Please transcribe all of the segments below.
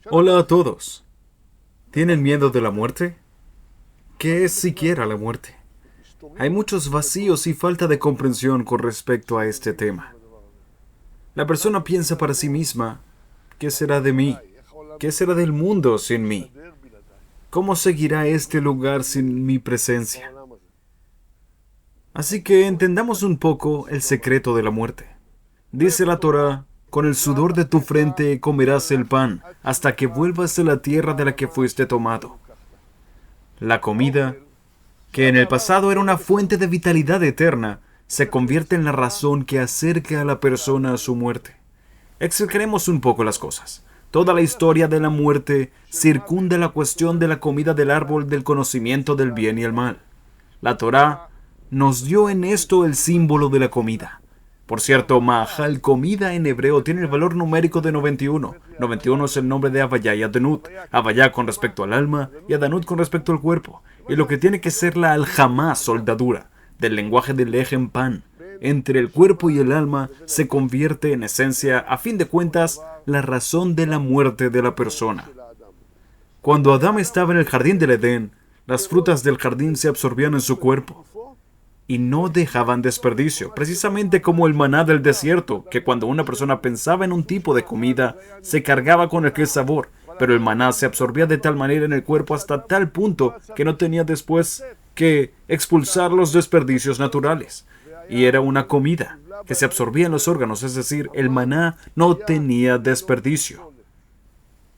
Hola a todos. ¿Tienen miedo de la muerte? ¿Qué es siquiera la muerte? Hay muchos vacíos y falta de comprensión con respecto a este tema. La persona piensa para sí misma, ¿qué será de mí? ¿Qué será del mundo sin mí? ¿Cómo seguirá este lugar sin mi presencia? Así que entendamos un poco el secreto de la muerte. Dice la Torá, con el sudor de tu frente comerás el pan, hasta que vuelvas a la tierra de la que fuiste tomado. La comida, que en el pasado era una fuente de vitalidad eterna, se convierte en la razón que acerca a la persona a su muerte. Explicaremos un poco las cosas. Toda la historia de la muerte circunda la cuestión de la comida del árbol del conocimiento del bien y el mal. La Torá nos dio en esto el símbolo de la comida. Por cierto, Mahal, comida en hebreo, tiene el valor numérico de 91. 91 es el nombre de Havaya y Adanut. Havaya con respecto al alma y Adanut con respecto al cuerpo. Y lo que tiene que ser la aljamá, soldadura, del lenguaje del lejem pan, entre el cuerpo y el alma, se convierte en esencia, a fin de cuentas, la razón de la muerte de la persona. Cuando Adán estaba en el jardín del Edén, las frutas del jardín se absorbían en su cuerpo y no dejaban desperdicio, precisamente como el maná del desierto, que cuando una persona pensaba en un tipo de comida, se cargaba con aquel sabor, pero el maná se absorbía de tal manera en el cuerpo hasta tal punto que no tenía después que expulsar los desperdicios naturales. Y era una comida que se absorbía en los órganos, es decir, el maná no tenía desperdicio.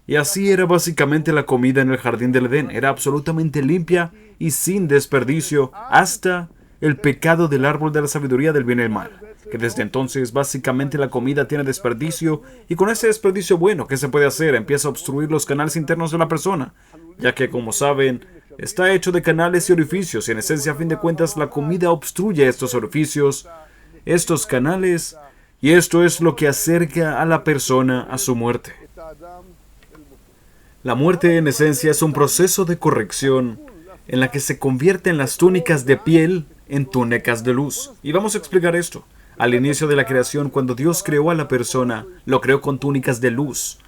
Y así era básicamente la comida en el jardín del Edén, era absolutamente limpia y sin desperdicio hasta el pecado del árbol de la sabiduría del bien y el mal, que desde entonces básicamente la comida tiene desperdicio, y con ese desperdicio bueno, ¿qué se puede hacer? Empieza a obstruir los canales internos de la persona, ya que, como saben, está hecho de canales y orificios, y en esencia, a fin de cuentas, la comida obstruye estos orificios, estos canales, y esto es lo que acerca a la persona a su muerte. La muerte, en esencia, es un proceso de corrección en la que se convierten las túnicas de piel en túnicas de luz. Y vamos a explicar esto. Al inicio de la creación, cuando Dios creó a la persona, lo creó con túnicas de luz.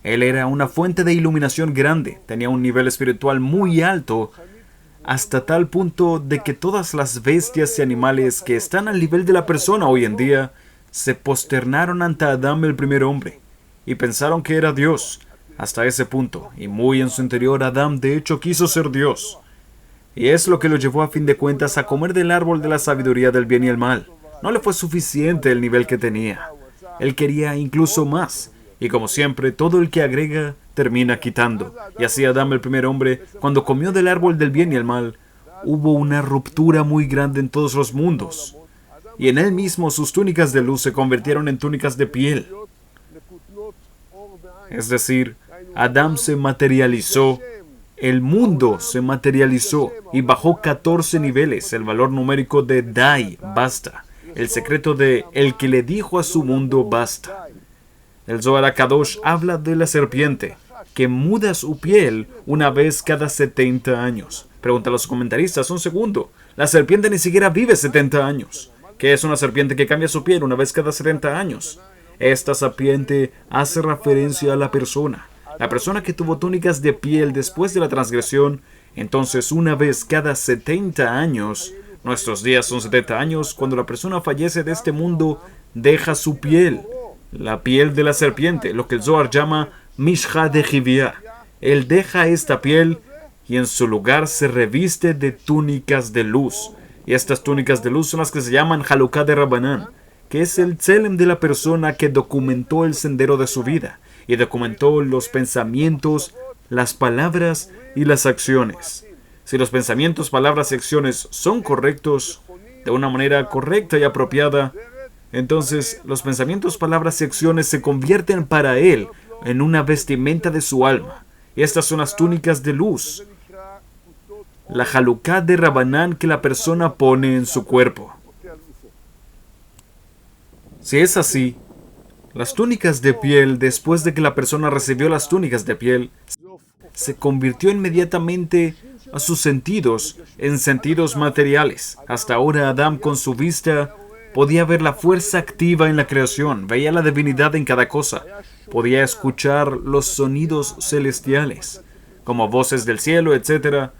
Él era una fuente de iluminación grande, tenía un nivel espiritual muy alto, hasta tal punto de que todas las bestias y animales que están al nivel de la persona hoy en día se posternaron ante Adán, el primer hombre, y pensaron que era Dios. Hasta ese punto, y muy en su interior, Adán de hecho quiso ser Dios. Y es lo que lo llevó a fin de cuentas a comer del árbol de la sabiduría del bien y el mal. No le fue suficiente el nivel que tenía. Él quería incluso más. Y como siempre, todo el que agrega termina quitando. Y así Adán, el primer hombre, cuando comió del árbol del bien y el mal, hubo una ruptura muy grande en todos los mundos. Y en él mismo sus túnicas de luz se convirtieron en túnicas de piel. Es decir, Adán se materializó. El mundo se materializó y bajó 14 niveles, el valor numérico de Dai, basta. El secreto de el que le dijo a su mundo basta. El Zohar HaKadosh habla de la serpiente, que muda su piel una vez cada 70 años. Pregunta a los comentaristas, un segundo. La serpiente ni siquiera vive 70 años. ¿Qué es una serpiente que cambia su piel una vez cada 70 años? Esta serpiente hace referencia a la persona. La persona que tuvo túnicas de piel después de la transgresión, entonces una vez cada 70 años, nuestros días son 70 años, cuando la persona fallece de este mundo, deja su piel, la piel de la serpiente, lo que el Zohar llama Mishcha de Jivia. Él deja esta piel y en su lugar se reviste de túnicas de luz. Y estas túnicas de luz son las que se llaman Halukah de Rabbanán, que es el tselem de la persona que documentó el sendero de su vida y documentó los pensamientos, las palabras y las acciones. Si los pensamientos, palabras y acciones son correctos, de una manera correcta y apropiada, entonces los pensamientos, palabras y acciones se convierten para él en una vestimenta de su alma. Y estas son las túnicas de luz, la Halukah de Rabbanán que la persona pone en su cuerpo. Si es así, las túnicas de piel, después de que la persona recibió las túnicas de piel, se convirtió inmediatamente a sus sentidos en sentidos materiales. Hasta ahora Adán con su vista podía ver la fuerza activa en la creación, veía la divinidad en cada cosa. podía escuchar los sonidos celestiales, como voces del cielo, etc.,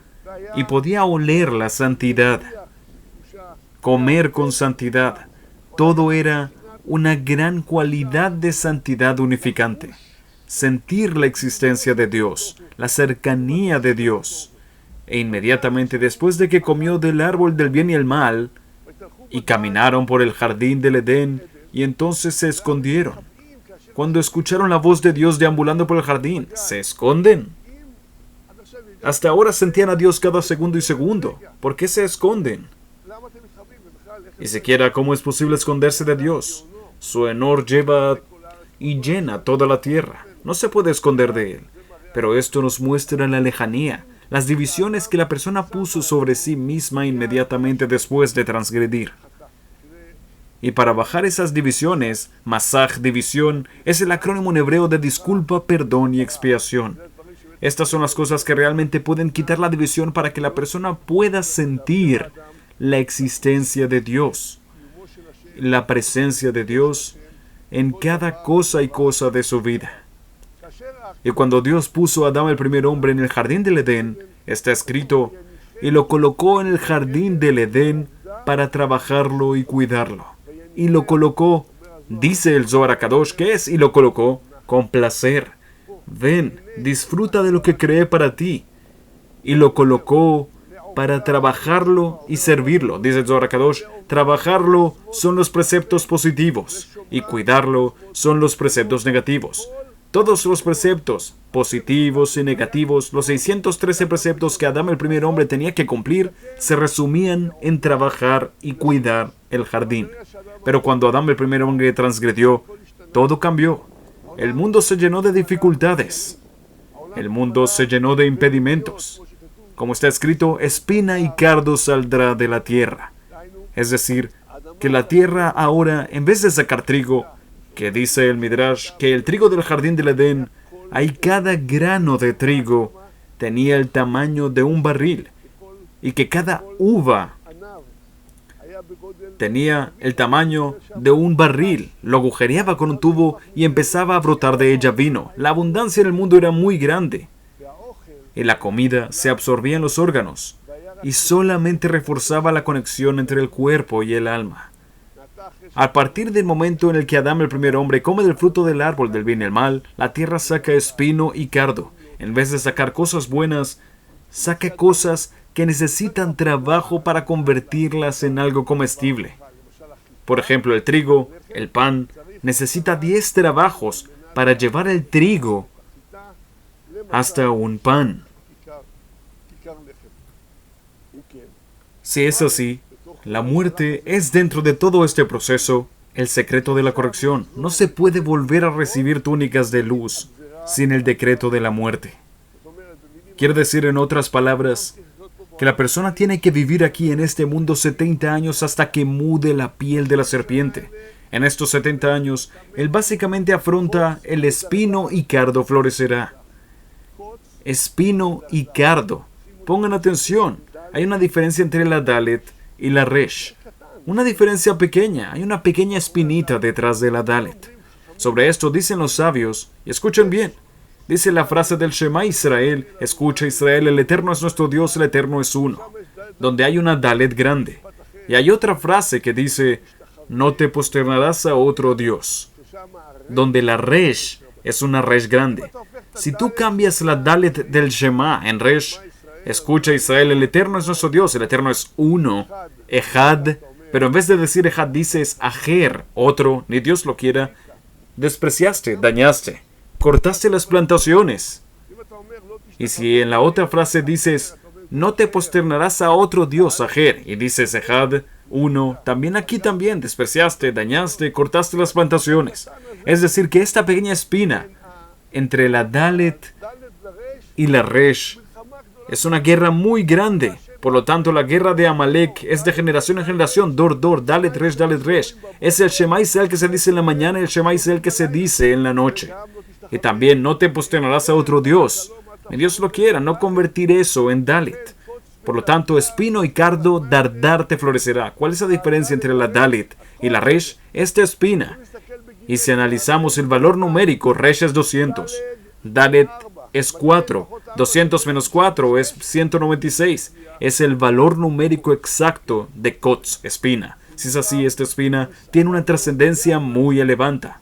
y podía oler la santidad, comer con santidad. Todo era una gran cualidad de santidad unificante. Sentir la existencia de Dios, la cercanía de Dios. E inmediatamente después de que comió del árbol del bien y el mal, y caminaron por el jardín del Edén, y entonces se escondieron. Cuando escucharon la voz de Dios deambulando por el jardín, ¿se esconden? Hasta ahora sentían a Dios cada segundo y segundo. ¿Por qué se esconden? Y siquiera, ¿cómo es posible esconderse de Dios? Su honor lleva y llena toda la tierra. No se puede esconder de Él. Pero esto nos muestra la lejanía, las divisiones que la persona puso sobre sí misma inmediatamente después de transgredir. Y para bajar esas divisiones, Masaj, división, es el acrónimo en hebreo de disculpa, perdón y expiación. Estas son las cosas que realmente pueden quitar la división para que la persona pueda sentir la existencia de Dios, la presencia de Dios en cada cosa y cosa de su vida. Y cuando Dios puso a Adán, el primer hombre, en el jardín del Edén, está escrito, y lo colocó en el jardín del Edén para trabajarlo y cuidarlo. Y lo colocó, dice el Zohar HaKadosh, ¿qué es? Y lo colocó con placer. Ven, disfruta de lo que creé para ti. Y lo colocó para trabajarlo y servirlo. Dice el Zohar HaKadosh, trabajarlo son los preceptos positivos y cuidarlo son los preceptos negativos. Todos los preceptos, positivos y negativos, los 613 preceptos que Adán, el primer hombre, tenía que cumplir, se resumían en trabajar y cuidar el jardín. Pero cuando Adán, el primer hombre, transgredió, todo cambió. El mundo se llenó de dificultades. El mundo se llenó de impedimentos. Como está escrito, espina y cardo saldrá de la tierra. Es decir, que la tierra ahora, en vez de sacar trigo, que dice el Midrash, que el trigo del jardín del Edén, ahí cada grano de trigo tenía el tamaño de un barril, y que cada uva tenía el tamaño de un barril. Lo agujereaba con un tubo y empezaba a brotar de ella vino. La abundancia en el mundo era muy grande, y la comida se absorbía en los órganos, y solamente reforzaba la conexión entre el cuerpo y el alma. A partir del momento en el que Adán, el primer hombre, come del fruto del árbol del bien y el mal, la tierra saca espino y cardo. En vez de sacar cosas buenas, saca cosas que necesitan trabajo para convertirlas en algo comestible. Por ejemplo, el trigo, el pan, necesita 10 trabajos para llevar el trigo hasta un pan. Si es así, la muerte es, dentro de todo este proceso, el secreto de la corrección. No se puede volver a recibir túnicas de luz sin el decreto de la muerte. Quiere decir, en otras palabras, que la persona tiene que vivir aquí en este mundo 70 años hasta que mude la piel de la serpiente. En estos 70 años, él básicamente afronta el espino y cardo florecerá. Espino y cardo. Pongan atención, hay una diferencia entre la Dalet y la Resh. Una diferencia pequeña, hay una pequeña espinita detrás de la Dalet. Sobre esto dicen los sabios, y escuchen bien, dice la frase del Shema Israel, escucha Israel, el Eterno es nuestro Dios, el Eterno es uno, donde hay una Dalet grande. Y hay otra frase que dice, no te posternarás a otro Dios, donde la Resh es una Resh grande. Si tú cambias la Dalet del Shema en Resh, escucha Israel, el Eterno es nuestro Dios, el Eterno es uno, Ejad, pero en vez de decir Ejad dices Ajer, otro, ni Dios lo quiera, despreciaste, dañaste, cortaste las plantaciones. Y si en la otra frase dices, no te posternarás a otro Dios, Ajer, y dices Ejad, uno, también aquí también despreciaste, dañaste, cortaste las plantaciones. Es decir, que esta pequeña espina entre la Dalet y la Resh es una guerra muy grande. Por lo tanto, la guerra de Amalek es de generación en generación. Dor, Dor, Dalet, Resh, Dalet, Resh. Es el Shema Israel que se dice en la mañana y el Shema Israel que se dice en la noche. Y también no te posternarás a otro Dios. Ni Dios lo quiera, no convertir eso en Dalet. Por lo tanto, espino y cardo, dardar te florecerá. ¿Cuál es la diferencia entre la Dalet y la Resh? Esta espina. Y si analizamos el valor numérico, Resh es 200, Dalet es 4, 200 menos 4 es 196. Es el valor numérico exacto de Kotz, espina. Si es así, esta espina tiene una trascendencia muy elevada.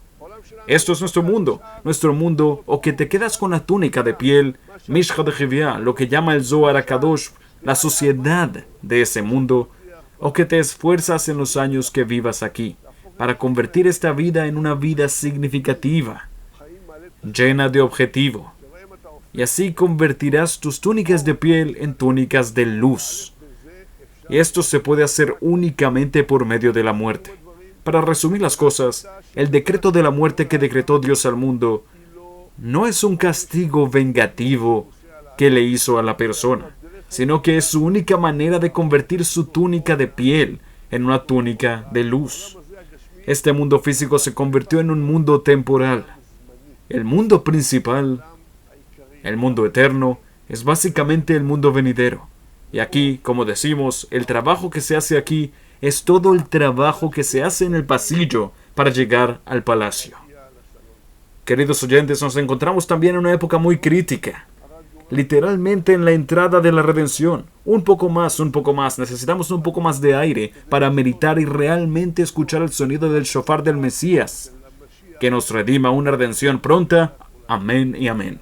Esto es nuestro mundo, o que te quedas con la túnica de piel, Mishcha de Jivia, lo que llama el Zohar HaKadosh, la sociedad de ese mundo, o que te esfuerzas en los años que vivas aquí, para convertir esta vida en una vida significativa, llena de objetivo. Y así convertirás tus túnicas de piel en túnicas de luz. Y esto se puede hacer únicamente por medio de la muerte. Para resumir las cosas, el decreto de la muerte que decretó Dios al mundo no es un castigo vengativo que le hizo a la persona, sino que es su única manera de convertir su túnica de piel en una túnica de luz. Este mundo físico se convirtió en un mundo temporal. El mundo principal, el mundo eterno, es básicamente el mundo venidero. Y aquí, como decimos, el trabajo que se hace aquí es todo el trabajo que se hace en el pasillo para llegar al palacio. Queridos oyentes, nos encontramos también en una época muy crítica. Literalmente en la entrada de la redención. Un poco más. Necesitamos un poco más de aire para meditar y realmente escuchar el sonido del shofar del Mesías, que nos redima una redención pronta. Amén y amén.